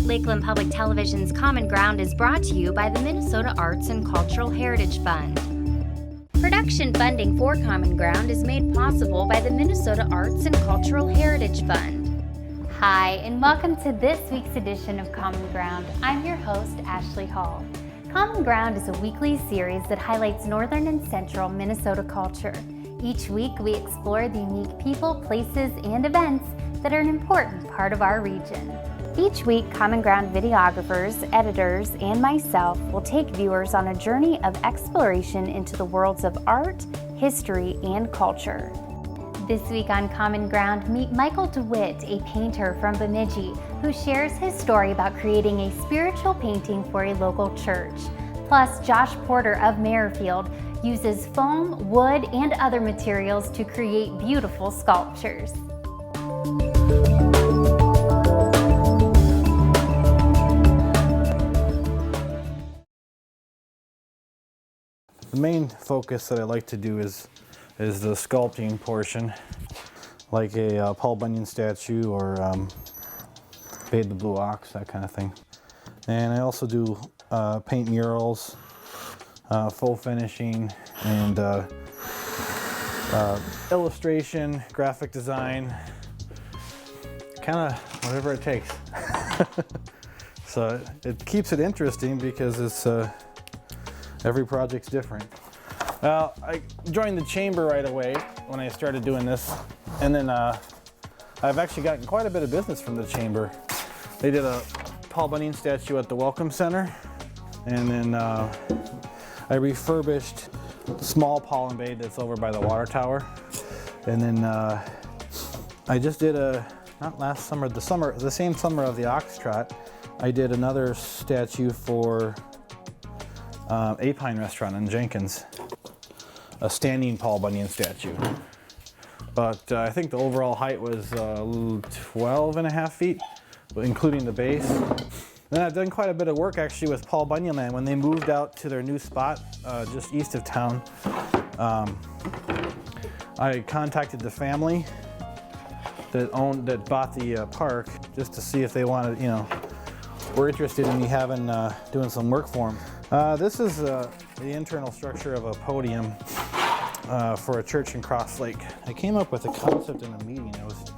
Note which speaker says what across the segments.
Speaker 1: Lakeland Public Television's Common Ground is brought to you by the Minnesota Arts and Cultural Heritage Fund. Production funding for Common Ground is made possible by the Minnesota Arts and Cultural Heritage Fund. Hi, and welcome to this week's edition of Common Ground. I'm your host, Ashley Hall. Common Ground is a weekly series that highlights northern and central Minnesota culture. Each week, we explore the unique people, places, and events that are an important part of our region. Each week, Common Ground videographers, editors, and myself will take viewers on a journey of exploration into the worlds of art, history, and culture. This week on Common Ground, meet Michael DeWitt, a painter from Bemidji, who shares his story about creating a spiritual painting for a local church. Plus, Josh Porter of Merrifield uses foam, wood, and other materials to create beautiful sculptures.
Speaker 2: The main focus that I like to do is the sculpting portion, like a Paul Bunyan statue or Bade the Blue Ox, that kind of thing. And I also do paint murals, full finishing, and illustration, graphic design, kind of whatever it takes. So it keeps it interesting because it's every project's different. Well, I joined the chamber right away when I started doing this, and then I've actually gotten quite a bit of business from the chamber. They did a Paul Bunyan statue at the Welcome Center, and then I refurbished the small Paul and Bade that's over by the water tower, and then I just did not last summer, the same summer of the Ox Trot, I did another statue for Apine Restaurant in Jenkins, a standing Paul Bunyan statue. But I think the overall height was 12.5 feet, including the base. Then I've done quite a bit of work actually with Paul Bunyan Land. When they moved out to their new spot just east of town, I contacted the family that bought the park just to see if they wanted, were interested in me doing some work for them. This is the internal structure of a podium for a church in Cross Lake. I came up with a concept in a meeting. I was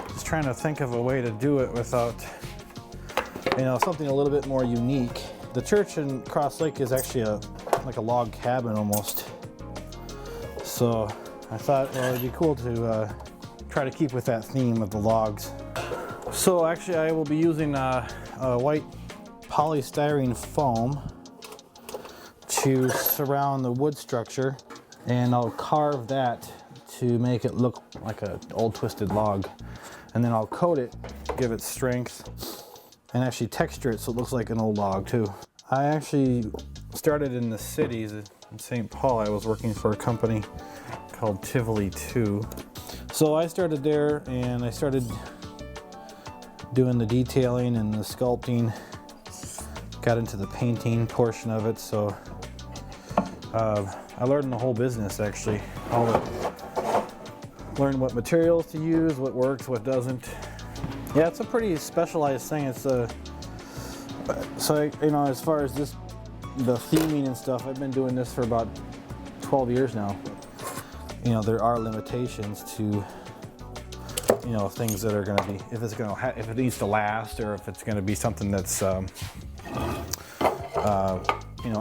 Speaker 2: just trying to think of a way to do it without, something a little bit more unique. The church in Cross Lake is actually like a log cabin almost. So I thought, well, it'd be cool to try to keep with that theme of the logs. So actually I will be using a white polystyrene foam to surround the wood structure, and I'll carve that to make it look like an old twisted log, and then I'll coat it, give it strength, and actually texture it so it looks like an old log too. I actually started in the cities in St. Paul. I was working for a company called Tivoli 2. So I started there and I started doing the detailing and the sculpting, got into the painting portion of it, so I learned the whole business actually. Learned what materials to use, what works, what doesn't. Yeah, it's a pretty specialized thing. It's as far as the theming and stuff, I've been doing this for about 12 years now. There are limitations to things that are going to be, if it needs to last, or if it's going to be something that's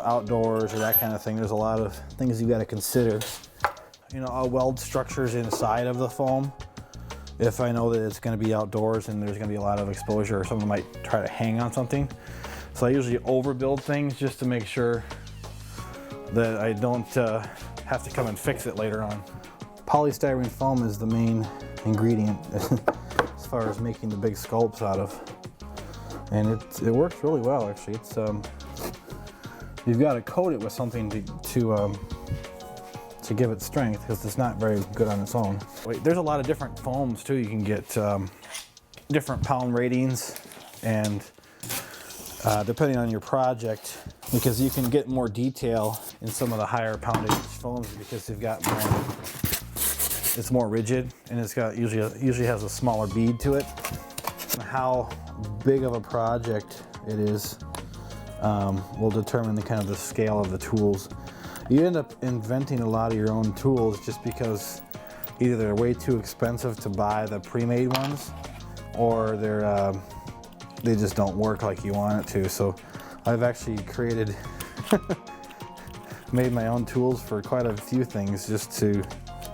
Speaker 2: outdoors or that kind of thing. There's a lot of things you got to consider. I'll weld structures inside of the foam if I know that it's going to be outdoors and there's going to be a lot of exposure, or someone might try to hang on something. So I usually overbuild things just to make sure that I don't have to come and fix it later on. Polystyrene foam is the main ingredient as far as making the big sculpts out of, and it works really well actually. It's you've got to coat it with something to give it strength, because it's not very good on its own. There's a lot of different foams too. You can get different pound ratings, and depending on your project, because you can get more detail in some of the higher poundage foams because they've got more, it's more rigid, and it's got usually has a smaller bead to it. How big of a project it is will determine the kind of the scale of the tools. You end up inventing a lot of your own tools just because either they're way too expensive to buy the pre-made ones, or they just don't work like you want it to. So I've actually created made my own tools for quite a few things just to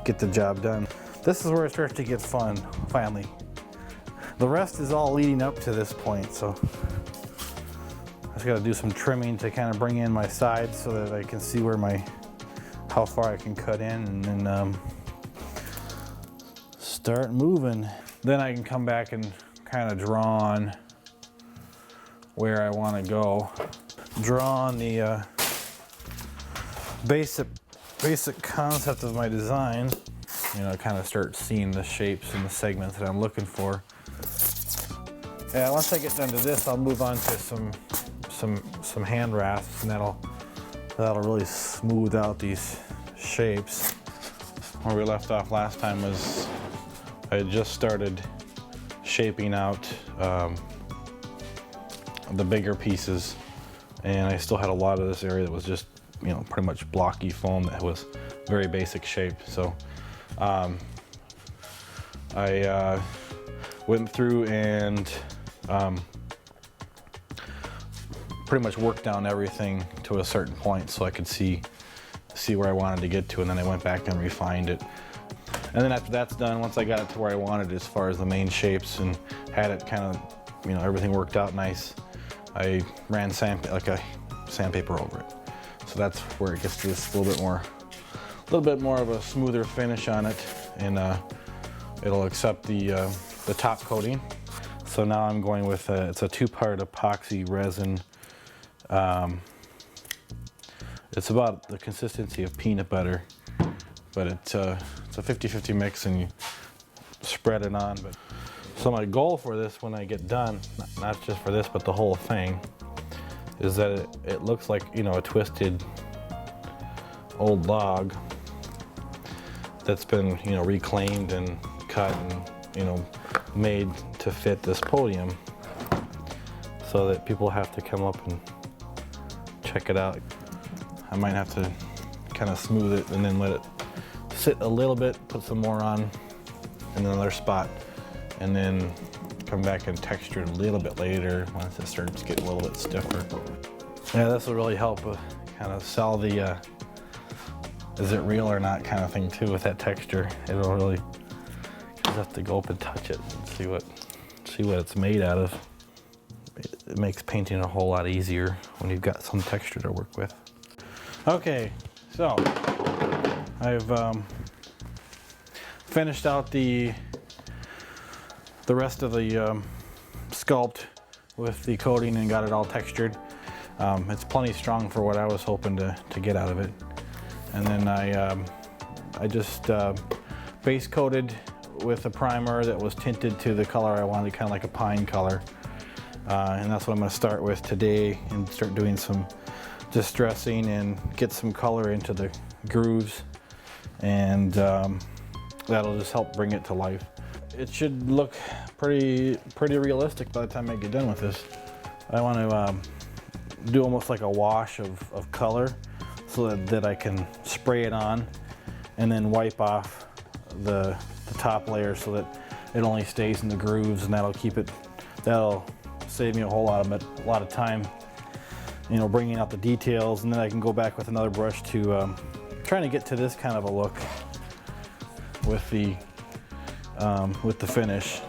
Speaker 2: get the job done. This is where it starts to get fun, finally. The rest is all leading up to this point, so I just gotta do some trimming to kind of bring in my sides so that I can see how far I can cut in, and then start moving. Then I can come back and kind of draw on where I want to go. Draw on the basic concept of my design. You know, kind of start seeing the shapes and the segments that I'm looking for. Yeah, once I get done to this, I'll move on to some hand rasps, and that'll really smooth out these shapes. Where we left off last time was I had just started shaping out the bigger pieces, and I still had a lot of this area that was just, you know, pretty much blocky foam that was very basic shape. So I went through and pretty much worked down everything to a certain point so I could see where I wanted to get to, and then I went back and refined it. And then after that's done, once I got it to where I wanted as far as the main shapes and had it kind of, you know, everything worked out nice, I ran sandpaper over it. So that's where it gets to this little bit more of a smoother finish on it, and it'll accept the top coating. So now I'm going with it's a 2-part epoxy resin. It's about the consistency of peanut butter, but it's a 50-50 mix, and you spread it on. So my goal for this, when I get done, not just for this but the whole thing, is that it looks like, you know, a twisted old log that's been, you know, reclaimed and cut and, you know, made to fit this podium, so that people have to come up and check it out. I might have to kind of smooth it and then let it sit a little bit, put some more on in another spot, and then come back and texture it a little bit later once it starts getting a little bit stiffer. Yeah, this will really help kind of sell the is it real or not kind of thing too with that texture. It'll really, you just have to go up and touch it and see what it's made out of. It makes painting a whole lot easier when you've got some texture to work with. Okay, so I've finished out the rest of the sculpt with the coating and got it all textured. It's plenty strong for what I was hoping to get out of it. And then I just base coated with a primer that was tinted to the color I wanted, kind of like a pine color. And that's what I'm going to start with today, and start doing some distressing and get some color into the grooves, and that'll just help bring it to life. It should look pretty realistic by the time I get done with this. I want to do almost like a wash of color, so that I can spray it on and then wipe off the top layer so that it only stays in the grooves, and that'll save me a lot of time, you know, bringing out the details. And then I can go back with another brush to trying to get to this kind of a look with the finish.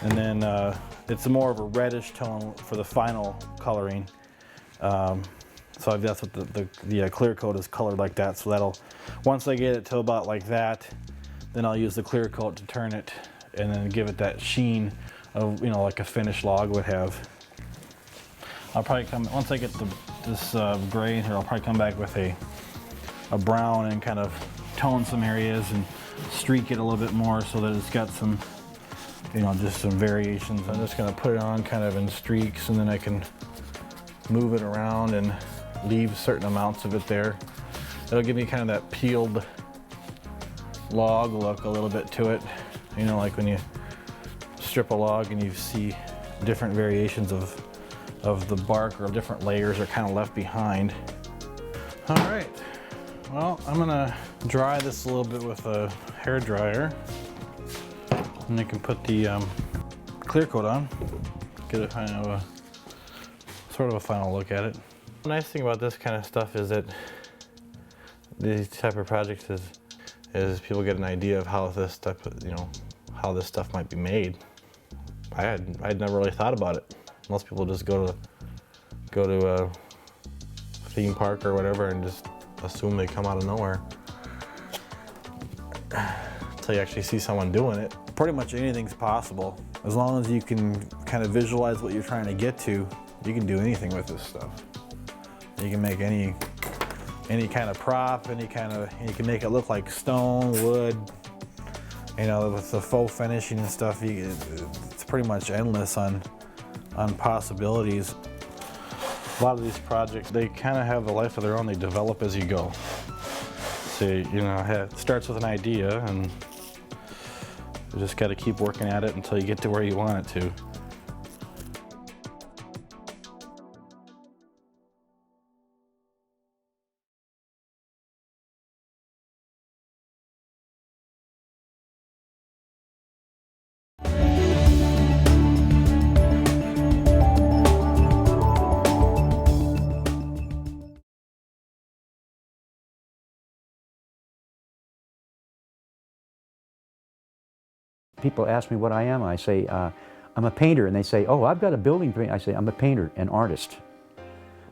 Speaker 2: And then it's more of a reddish tone for the final coloring. So that's what the clear coat is colored like that. So once I get it to about like that, then I'll use the clear coat to turn it and then give it that sheen of, you know, like a finished log would have. I'll probably once I get this gray in here, I'll probably come back with a brown and kind of tone some areas and streak it a little bit more so that it's got some, you know, just some variations. I'm just gonna put it on kind of in streaks, and then I can move it around and leave certain amounts of it there. It'll give me kind of that peeled log look a little bit to it. You know, like when you strip a log and you see different variations of the bark, or different layers are kind of left behind. All right, well, I'm gonna dry this a little bit with a hair dryer, and I can put the clear coat on, get a kind of sort of a final look at it. The nice thing about this kind of stuff is that these type of projects is people get an idea of how this stuff, how this stuff might be made. I'd never really thought about it. Most people just go to a theme park or whatever and just assume they come out of nowhere until you actually see someone doing it. Pretty much anything's possible. As long as you can kind of visualize what you're trying to get to, you can do anything with this stuff. You can make any kind of prop, you can make it look like stone, wood, with the faux finishing and stuff. It's pretty much endless on possibilities. A lot of these projects, they kind of have a life of their own. They develop as you go. So, it starts with an idea, and you just got to keep working at it until you get to where you want it to.
Speaker 3: People ask me what I am. I say, I'm a painter, and they say, oh, I've got a building paint. I say, I'm a painter, an artist.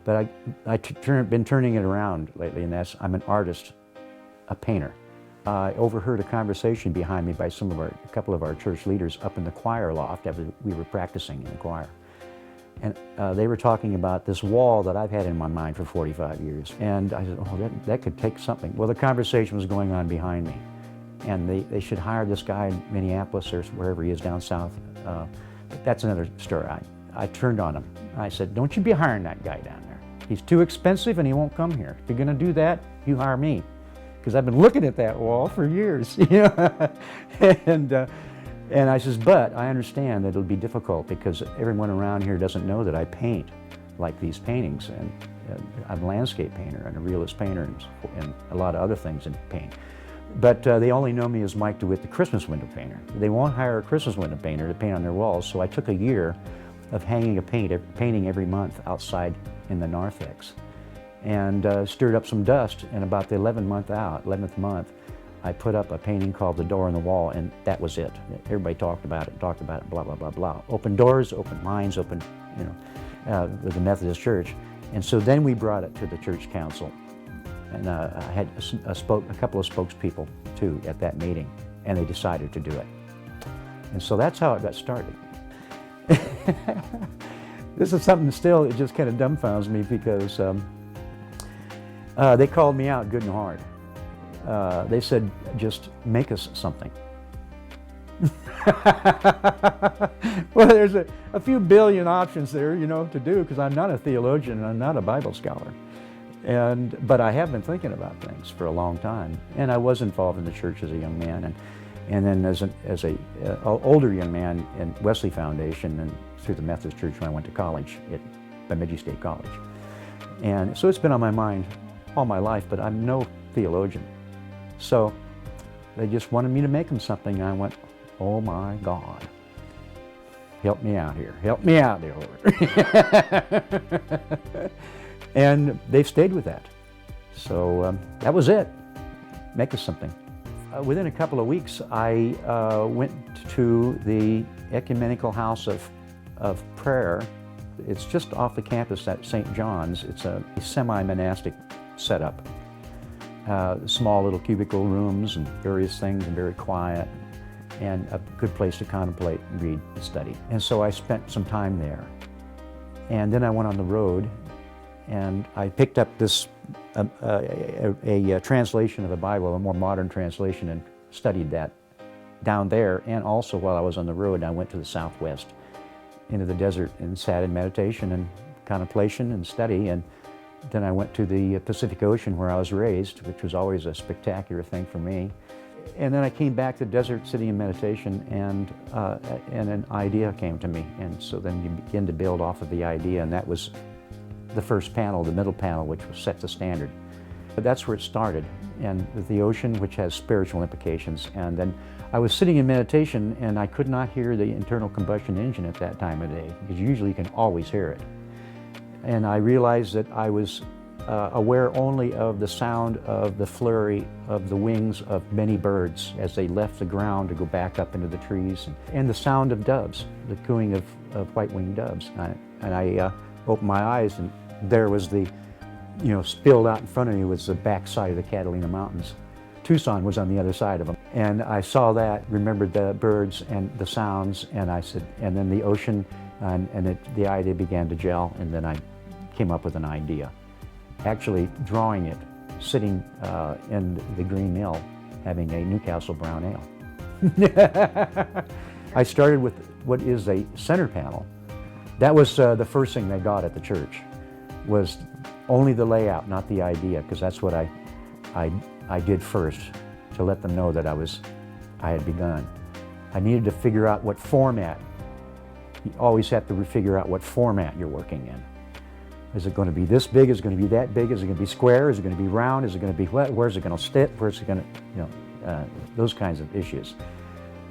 Speaker 3: But I've been turning it around lately, and that's, I'm an artist, a painter. I overheard a conversation behind me by a couple of our church leaders up in the choir loft after we were practicing in the choir. And they were talking about this wall that I've had in my mind for 45 years. And I said, oh, that could take something. Well, the conversation was going on behind me. And they should hire this guy in Minneapolis or wherever he is down south. But that's another story. I turned on him. I said, don't you be hiring that guy down there. He's too expensive and he won't come here. If you're gonna do that, you hire me. Because I've been looking at that wall for years. And I says, but I understand that it'll be difficult because everyone around here doesn't know that I paint like these paintings. And I'm a landscape painter and a realist painter and a lot of other things in paint. But they only know me as Mike DeWitt, the Christmas window painter. They won't hire a Christmas window painter to paint on their walls, so I took a year of hanging a painting every month outside in the narthex, and stirred up some dust, and about the 11th month, I put up a painting called The Door on the Wall, and that was it. Everybody talked about it, blah, blah, blah, blah. Open doors, open minds, open, with the Methodist Church. And so then we brought it to the church council. And I had a couple of spokespeople, too, at that meeting, and they decided to do it. And so that's how it got started. This is something still, it just kind of dumbfounds me because they called me out good and hard. They said, just make us something. Well, there's a few billion options there, to do, because I'm not a theologian and I'm not a Bible scholar. But I have been thinking about things for a long time, and I was involved in the church as a young man, and then as an older young man in Wesley Foundation and through the Methodist Church when I went to college at Bemidji State College. And so it's been on my mind all my life, but I'm no theologian. So they just wanted me to make them something, and I went, oh my God, help me out here, help me out there, Lord. And they've stayed with that. So that was it. Make us something. Within a couple of weeks, I went to the Ecumenical House of Prayer. It's just off the campus at St. John's. It's a semi-monastic setup. Small little cubicle rooms and various things, and very quiet, and a good place to contemplate, read, and study. And so I spent some time there. And then I went on the road, and I picked up this a translation of the Bible, a more modern translation, and studied that down there. And also while I was on the road, I went to the Southwest, into the desert, and sat in meditation and contemplation and study. And then I went to the Pacific Ocean where I was raised, which was always a spectacular thing for me. And then I came back to the desert sitting in meditation, and an idea came to me. And so then you begin to build off of the idea, and that was the first panel, the middle panel, which was set the standard. But that's where it started, and with the ocean, which has spiritual implications. And then I was sitting in meditation, and I could not hear the internal combustion engine at that time of day, because usually you can always hear it. And I realized that I was aware only of the sound of the flurry of the wings of many birds as they left the ground to go back up into the trees, and the sound of doves, the cooing of white-winged doves. And I opened my eyes, and there was the, spilled out in front of me was the backside of the Catalina Mountains. Tucson was on the other side of them. And I saw that, remembered the birds and the sounds, and I said, and then the ocean, and the idea began to gel, and then I came up with an idea. Actually drawing it, sitting in the Green Mill, having a Newcastle Brown Ale. I started with what is a center panel. That was the first thing they got at the church, was only the layout, not the idea, because that's what I did first, to let them know that I had begun. I needed to figure out what format. You always have to figure out what format you're working in. Is it going to be this big? Is it going to be that big? Is it going to be square? Is it going to be round? Is it going to be what? Where's it going to sit? Where's it going to, those kinds of issues.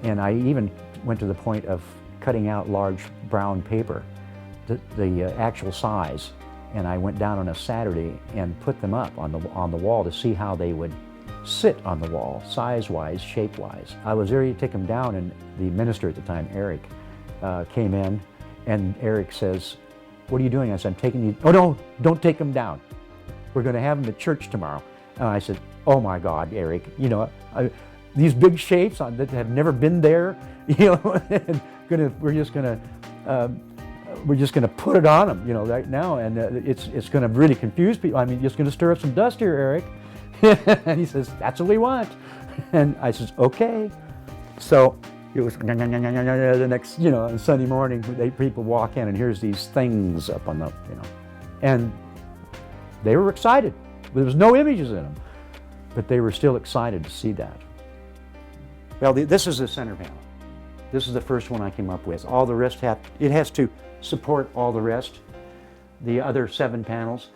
Speaker 3: And I even went to the point of cutting out large brown paper, the actual size, and I went down on a Saturday and put them up on the wall to see how they would sit on the wall, size-wise, shape-wise. I was ready to take them down, and the minister at the time, Eric, came in, and Eric says, "What are you doing?" I said, "I'm taking these." "Oh no, don't take them down. We're going to have them at church tomorrow." And I said, "Oh my God, Eric, these big shapes that have never been there, and we're just going to put it on them, right now, and it's going to really confuse people. I mean, it's going to stir up some dust here, Eric." And he says, "That's what we want." And I says, "Okay." So it was the next, on Sunday morning, people walk in and here's these things up on the, and they were excited. There was no images in them, but they were still excited to see that. Well, this is the center panel. This is the first one I came up with. All the rest it has to support all the rest, the other 7 panels,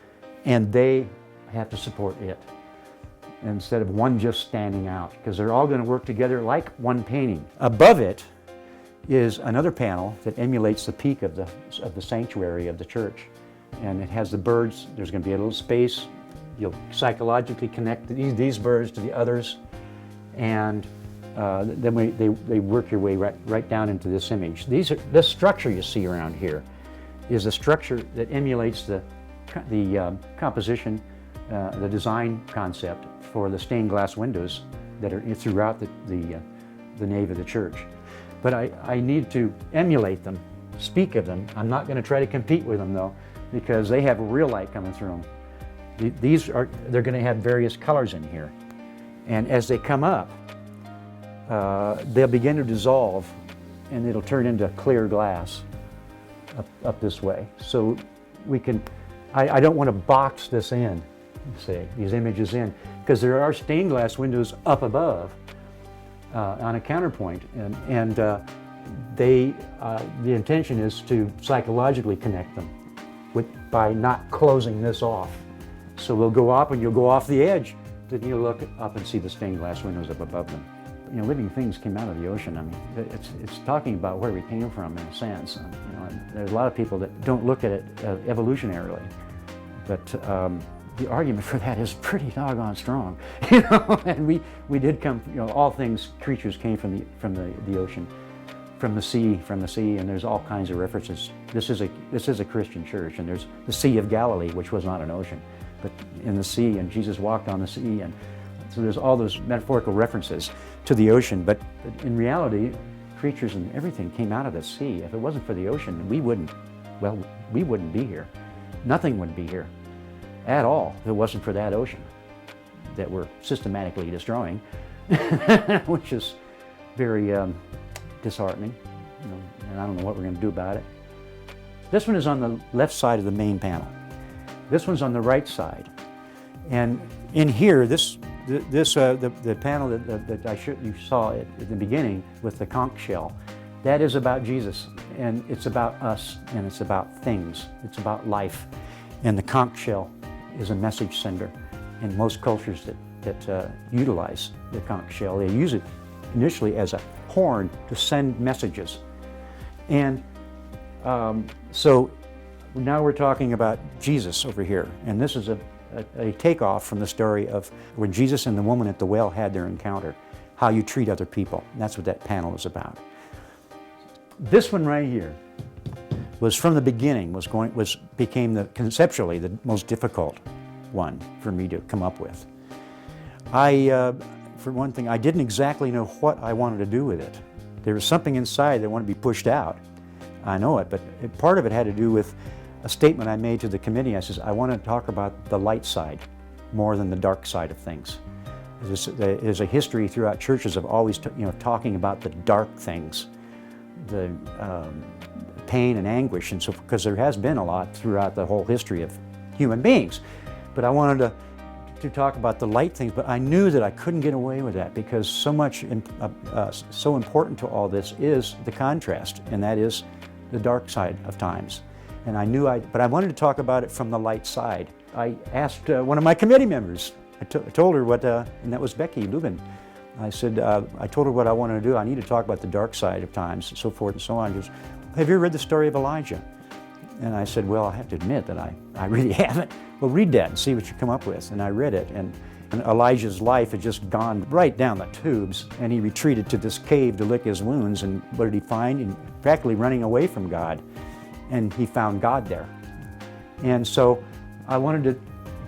Speaker 3: and they have to support it, instead of one just standing out, because they're all going to work together like one painting. Above it is another panel that emulates the peak of the sanctuary of the church, and it has the birds. There's going to be a little space. You'll psychologically connect these birds to the others, and then they work your way right down into this image. This structure you see around here is a structure that emulates the composition, the design concept for the stained glass windows that are throughout the nave of the church. But I need to emulate them, speak of them. I'm not going to try to compete with them though, because they have real light coming through them. They're going to have various colors in here, and as they come up, they'll begin to dissolve, and it'll turn into clear glass up this way. So we can. I don't want to box this in, say, these images in, because there are stained glass windows up above on a counterpoint, and the intention is to psychologically connect them by not closing this off. So we'll go up, and you'll go off the edge, then you'll look up and see the stained glass windows up above them. Living things came out of the ocean. I mean, it's talking about where we came from in a sense. There's a lot of people that don't look at it evolutionarily, but the argument for that is pretty doggone strong. And we did come. All creatures came from the ocean, from the sea, and there's all kinds of references. This is a Christian church, and there's the Sea of Galilee, which was not an ocean, but in the sea, and Jesus walked on the sea, and so there's all those metaphorical references to the ocean, but in reality, creatures and everything came out of the sea. If it wasn't for the ocean, we wouldn't be here. Nothing would be here at all if it wasn't for that ocean that we're systematically destroying, which is very disheartening, and I don't know what we're going to do about it. This one is on the left side of the main panel. This one's on the right side. And in here, this The panel that you saw at the beginning with the conch shell, that is about Jesus, and it's about us, and it's about things. It's about life, and the conch shell is a message sender. In most cultures that utilize the conch shell, they use it initially as a horn to send messages. And so now we're talking about Jesus over here, and this is a takeoff from the story of when Jesus and the woman at the well had their encounter, how you treat other people. And that's what that panel is about. This one right here was from the beginning, became conceptually the most difficult one for me to come up with. For one thing, I didn't exactly know what I wanted to do with it. There was something inside that wanted to be pushed out. I know it, but part of it had to do with a statement I made to the committee. I says, I want to talk about the light side more than the dark side of things. There's a history throughout churches of always talking about the dark things, the pain and anguish, and so because there has been a lot throughout the whole history of human beings. But I wanted to talk about the light things, but I knew that I couldn't get away with that because so important to all this is the contrast, and that is the dark side of times. And I knew but I wanted to talk about it from the light side. I asked one of my committee members, I told her what, and that was Becky Lubin. I said, I told her what I wanted to do. I need to talk about the dark side of times, and so forth and so on. She goes, have you ever read the story of Elijah? And I said, well, I have to admit that I really haven't. Well, read that and see what you come up with. And I read it, and Elijah's life had just gone right down the tubes, and he retreated to this cave to lick his wounds, and what did he find? And practically running away from God, and he found God there. And so I wanted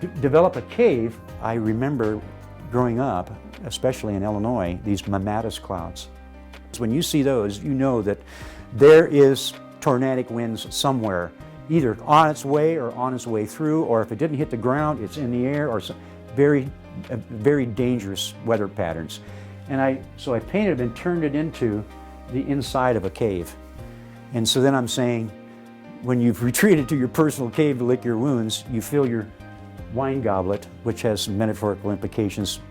Speaker 3: to develop a cave. I remember growing up, especially in Illinois, these mammatus clouds. When you see those, you know that there is tornadic winds somewhere, either on its way or on its way through, or if it didn't hit the ground, it's in the air, or very dangerous weather patterns. And so I painted and turned it into the inside of a cave. And so then I'm saying, when you've retreated to your personal cave to lick your wounds, you fill your wine goblet, which has some metaphorical implications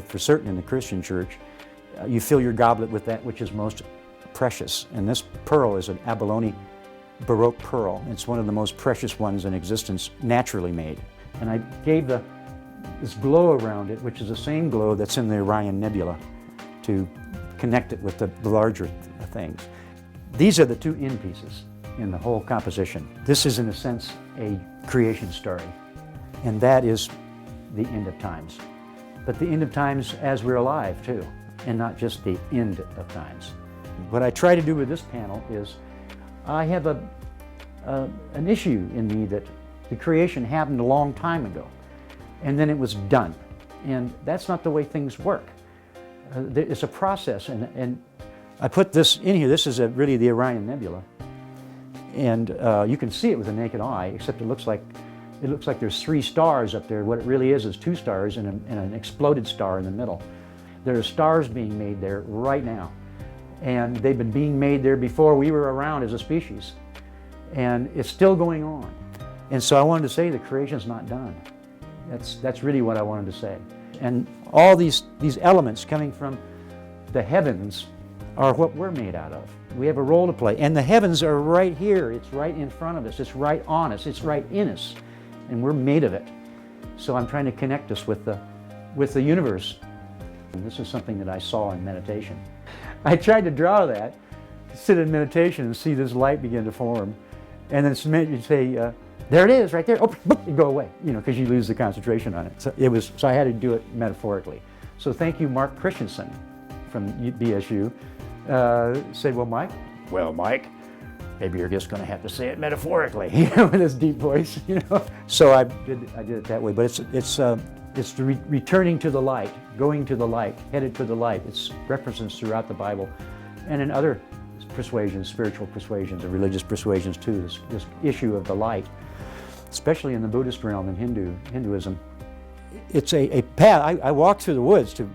Speaker 3: for certain in the Christian church. You fill your goblet with that which is most precious. And this pearl is an abalone Baroque pearl. It's one of the most precious ones in existence, naturally made. And I gave this glow around it, which is the same glow that's in the Orion Nebula, to connect it with the larger things. These are the two end pieces in the whole composition. This is, in a sense, a creation story, and that is the end of times. But the end of times as we're alive, too, and not just the end of times. What I try to do with this panel is I have an issue in me that the creation happened a long time ago, and then it was done. And that's not the way things work. It's a process, and I put this in here. This is really the Orion Nebula. And you can see it with the naked eye, except it looks like there's 3 stars up there. What it really is 2 stars and an exploded star in the middle. There are stars being made there right now. And they've been being made there before we were around as a species. And it's still going on. And so I wanted to say the creation's not done. That's really what I wanted to say. And all these elements coming from the heavens are what we're made out of. We have a role to play. And the heavens are right here. It's right in front of us. It's right on us. It's right in us. And we're made of it. So I'm trying to connect us with the universe. And this is something that I saw in meditation. I tried to draw that, sit in meditation and see this light begin to form. And then you say, there it is, right there. Oh, you go away, because you lose the concentration on it. So I had to do it metaphorically. So thank you, Mark Christensen from BSU. Said, well, Mike, maybe you're just going to have to say it metaphorically, with this deep voice, So I did it that way. But it's the returning to the light, going to the light, headed to the light. It's references throughout the Bible, and in other persuasions, spiritual persuasions, and religious persuasions too. This issue of the light, especially in the Buddhist realm and Hinduism. It's a path. I walked through the woods to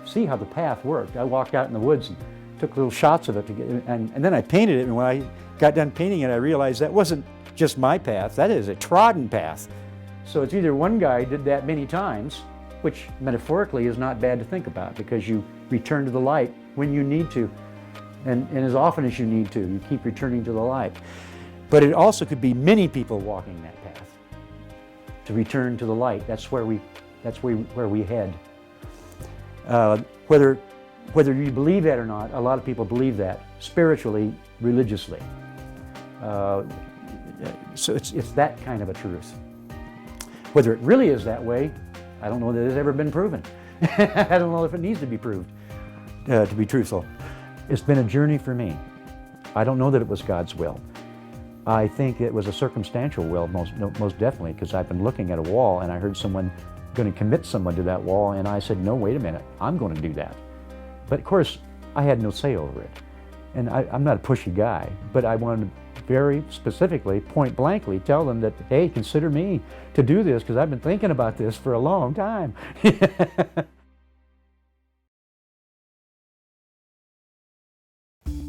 Speaker 3: see how the path worked. I walked out in the woods and took little shots of it and then I painted it. And when I got done painting it, I realized that wasn't just my path. That is a trodden path. So it's either one guy did that many times, which metaphorically is not bad to think about, because you return to the light when you need to, and as often as you need to. You keep returning to the light. But it also could be many people walking that path to return to the light. That's where we head. Whether you believe that or not, a lot of people believe that spiritually, religiously. So it's that kind of a truth. Whether it really is that way, I don't know that it's ever been proven. I don't know if it needs to be proved to be truthful. It's been a journey for me. I don't know that it was God's will. I think it was a circumstantial will, most definitely, because I've been looking at a wall and I heard someone going to commit someone to that wall, and I said, no, wait a minute, I'm going to do that. But of course, I had no say over it. And I'm not a pushy guy, but I wanted to very specifically, point blankly, tell them that, hey, consider me to do this, because I've been thinking about this for a long time.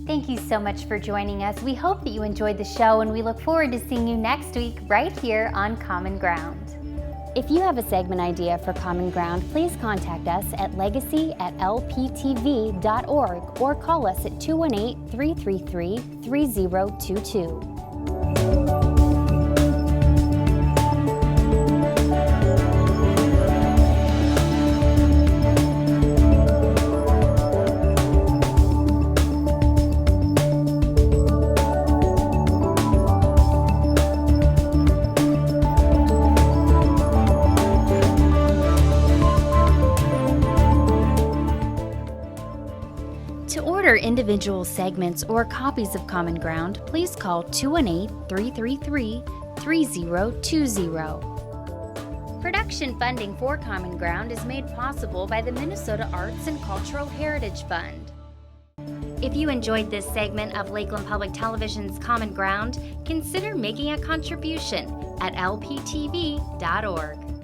Speaker 1: Thank you so much for joining us. We hope that you enjoyed the show, and we look forward to seeing you next week right here on Common Ground. If you have a segment idea for Common Ground, please contact us at legacy@lptv.org or call us at 218-333-3022. Individual segments or copies of Common Ground, please call 218-333-3020. Production funding for Common Ground is made possible by the Minnesota Arts and Cultural Heritage Fund. If you enjoyed this segment of Lakeland Public Television's Common Ground, consider making a contribution at lptv.org.